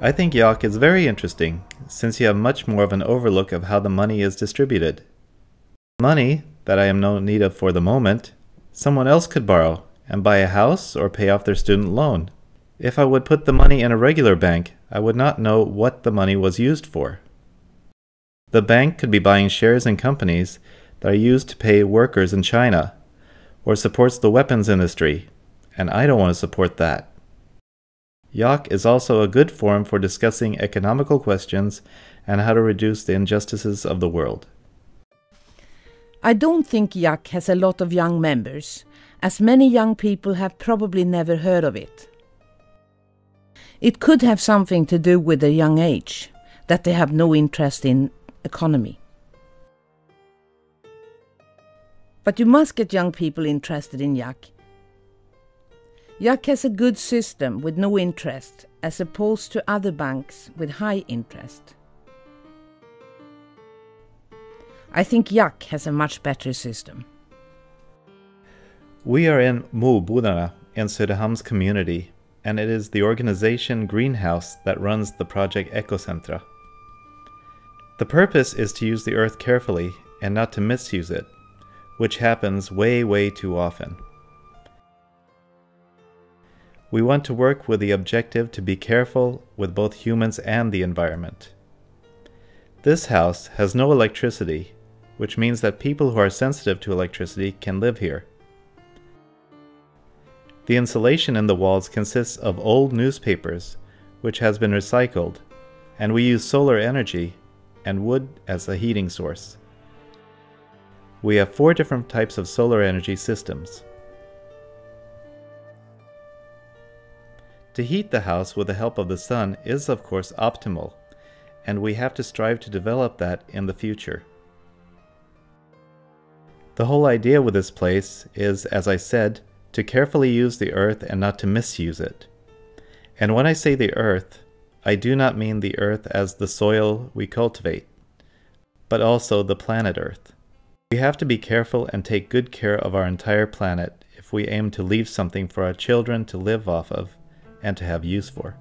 I think JAK is very interesting, since you have much more of an overlook of how the money is distributed. Money that I am no need of for the moment, someone else could borrow and buy a house or pay off their student loan. If I would put the money in a regular bank, I would not know what the money was used for. The bank could be buying shares in companies that are used to pay workers in China, or supports the weapons industry, and I don't want to support that. JAK is also a good forum for discussing economical questions and how to reduce the injustices of the world. I don't think JAK has a lot of young members, as many young people have probably never heard of it. It could have something to do with their young age, that they have no interest in economy. But you must get young people interested in JAK. JAK has a good system with no interest, as opposed to other banks with high interest. I think JAK has a much better system. We are in Mobodarna in Söderhamns community, and it is the organization Greenhouse that runs the project Ecocentra. The purpose is to use the earth carefully and not to misuse it, which happens way too often. We want to work with the objective to be careful with both humans and the environment. This house has no electricity, which means that people who are sensitive to electricity can live here. The insulation in the walls consists of old newspapers, which has been recycled, and we use solar energy and wood as a heating source. We have 4 different types of solar energy systems. To heat the house with the help of the sun is of course optimal, and we have to strive to develop that in the future. The whole idea with this place is, as I said, to carefully use the earth and not to misuse it. And when I say the earth, I do not mean the earth as the soil we cultivate, but also the planet Earth. We have to be careful and take good care of our entire planet if we aim to leave something for our children to live off of and to have use for.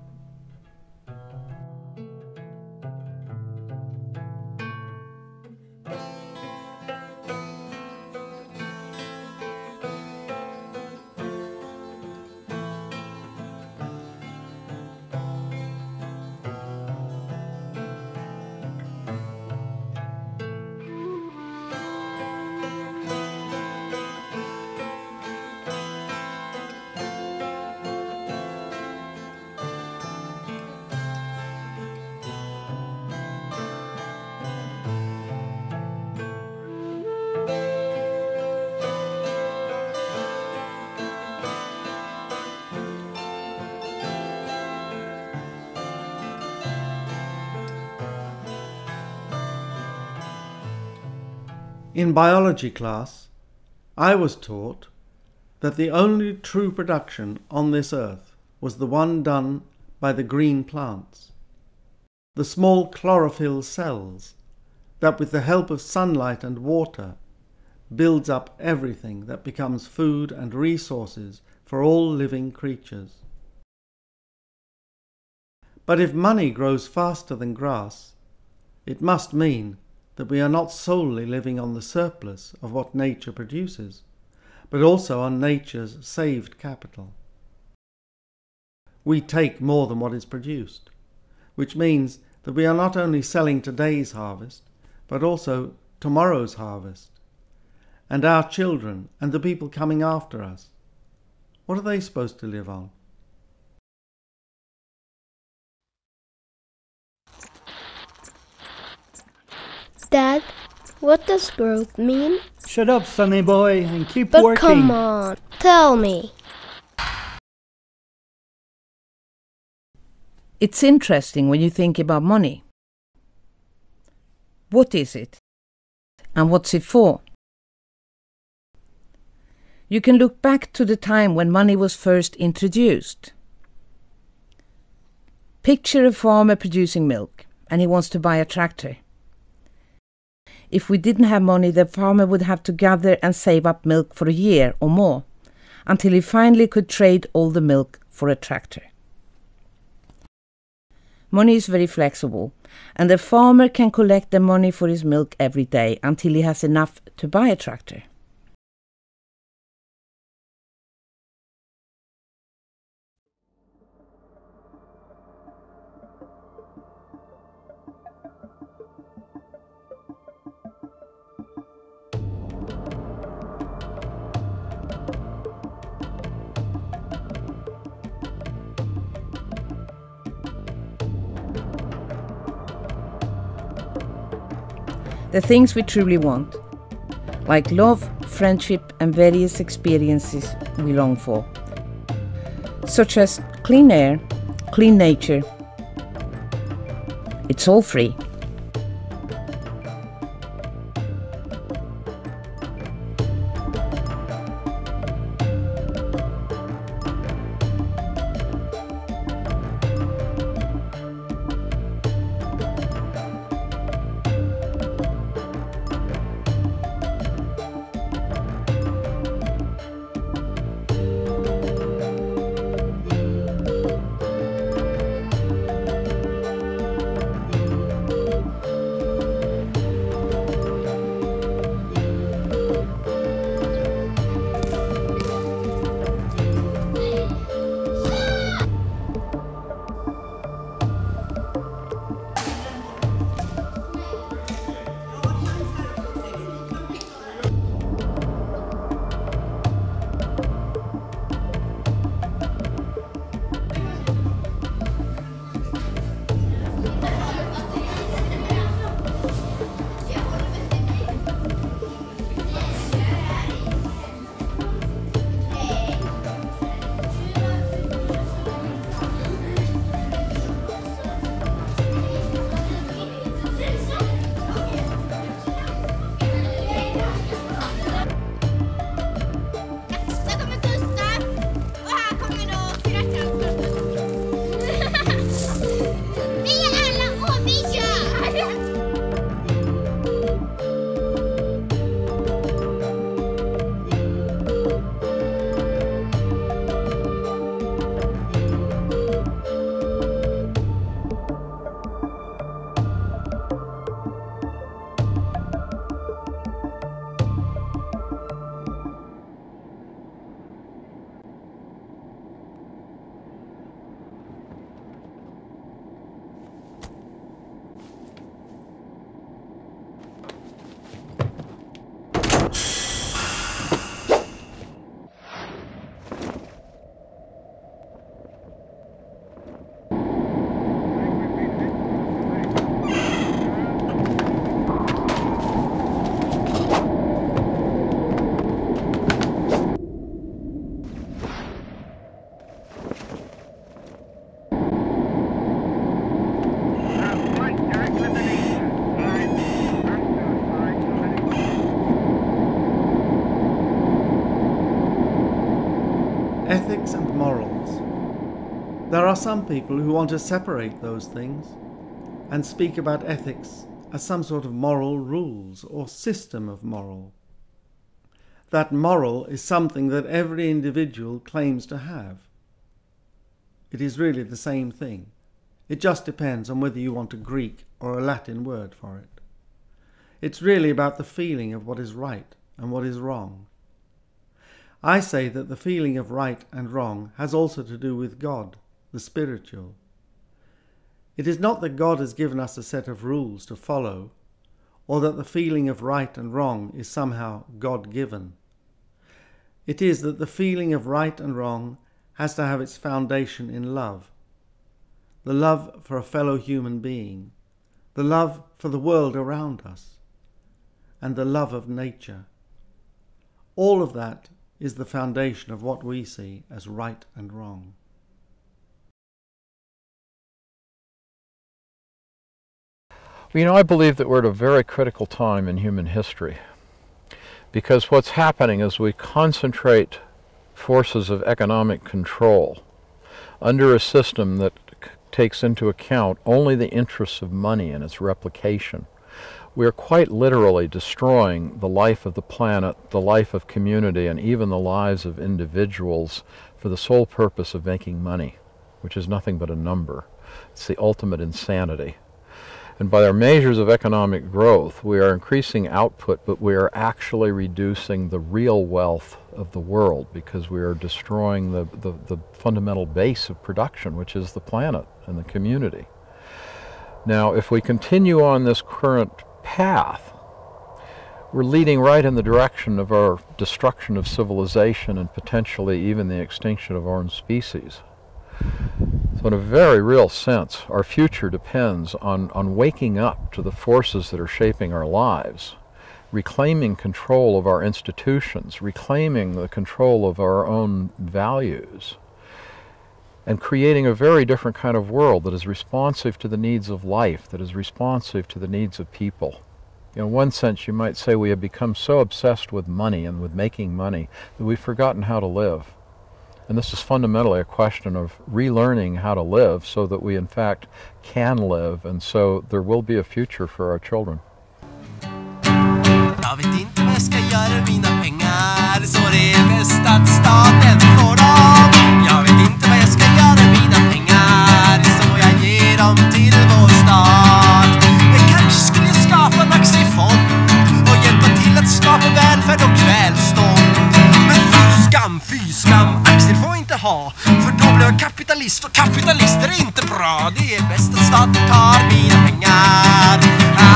In biology class, I was taught that the only true production on this earth was the one done by the green plants, the small chlorophyll cells that with the help of sunlight and water builds up everything that becomes food and resources for all living creatures. But if money grows faster than grass, it must mean that we are not solely living on the surplus of what nature produces, but also on nature's saved capital. We take more than what is produced, which means that we are not only selling today's harvest, but also tomorrow's harvest. And our children and the people coming after us, what are they supposed to live on? Dad, what does growth mean? Shut up, sonny boy, and keep But working. come on, tell me. It's interesting when you think about money. What is it? And what's it for? You can look back to the time when money was first introduced. Picture a farmer producing milk, and he wants to buy a tractor. If we didn't have money, the farmer would have to gather and save up milk for a year or more, until he finally could trade all the milk for a tractor. Money is very flexible, and the farmer can collect the money for his milk every day until he has enough to buy a tractor. The things we truly want, like love, friendship and various experiences we long for, such as clean air, clean nature. It's all free. Ethics and morals. There are some people who want to separate those things and speak about ethics as some sort of moral rules or system of moral. That moral is something that every individual claims to have. It is really the same thing. It just depends on whether you want a Greek or a Latin word for it. It's really about the feeling of what is right and what is wrong. I say that the feeling of right and wrong has also to do with God, the spiritual. It is not that God has given us a set of rules to follow, or that the feeling of right and wrong is somehow God-given. It is that the feeling of right and wrong has to have its foundation in love. The love for a fellow human being, the love for the world around us, and the love of nature. All of that is the foundation of what we see as right and wrong. Well, you know, I believe that we're at a very critical time in human history, because what's happening is we concentrate forces of economic control under a system that takes into account only the interests of money and its replication. We're quite literally destroying the life of the planet, the life of community, and even the lives of individuals for the sole purpose of making money. which is nothing but a number. It's the ultimate insanity. And by our measures of economic growth, we are increasing output, but we are actually reducing the real wealth of the world because we are destroying the fundamental base of production, which is the planet and the community. Now, if we continue on this current path, we're leading right in the direction of our destruction of civilization and potentially even the extinction of our own species. So in a very real sense, our future depends on waking up to the forces that are shaping our lives, reclaiming control of our institutions, reclaiming the control of our own values, and creating a very different kind of world that is responsive to the needs of life, that is responsive to the needs of people. In one sense, you might say we have become so obsessed with money and with making money that we've forgotten how to live. And this is fundamentally a question of relearning how to live so that we in fact can live, and so there will be a future for our children. Jag vet inte vad jag ska göra med mina pengar, så det är bäst att staten får dem. Jag vet inte vad jag ska göra med mina pengar, så jag ger dem till vår stat. Jag kanske skulle skapa en aktiefond och hjälpa till att skapa välfärd och välstånd. Men fy skam, aktier får jag inte ha, för då blir jag kapitalist, och kapitalister är inte bra. Det är bäst att staten tar mina pengar,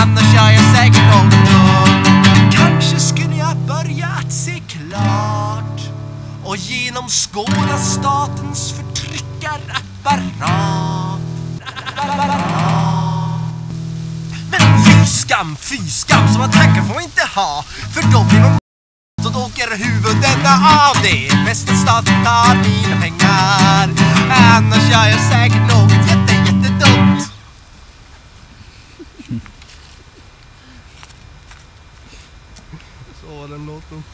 annars gör jag säkert något dumt. Kanske skulle jag börja att se klart och genomskåda statens förtryckarapparat. Men fy skam, så man tankar får man inte ha, för då blir man så då åker huvudena av. Det är bäst att staten tar mina pengar, annars gör jag säkert något jättedumt. Så var den låten.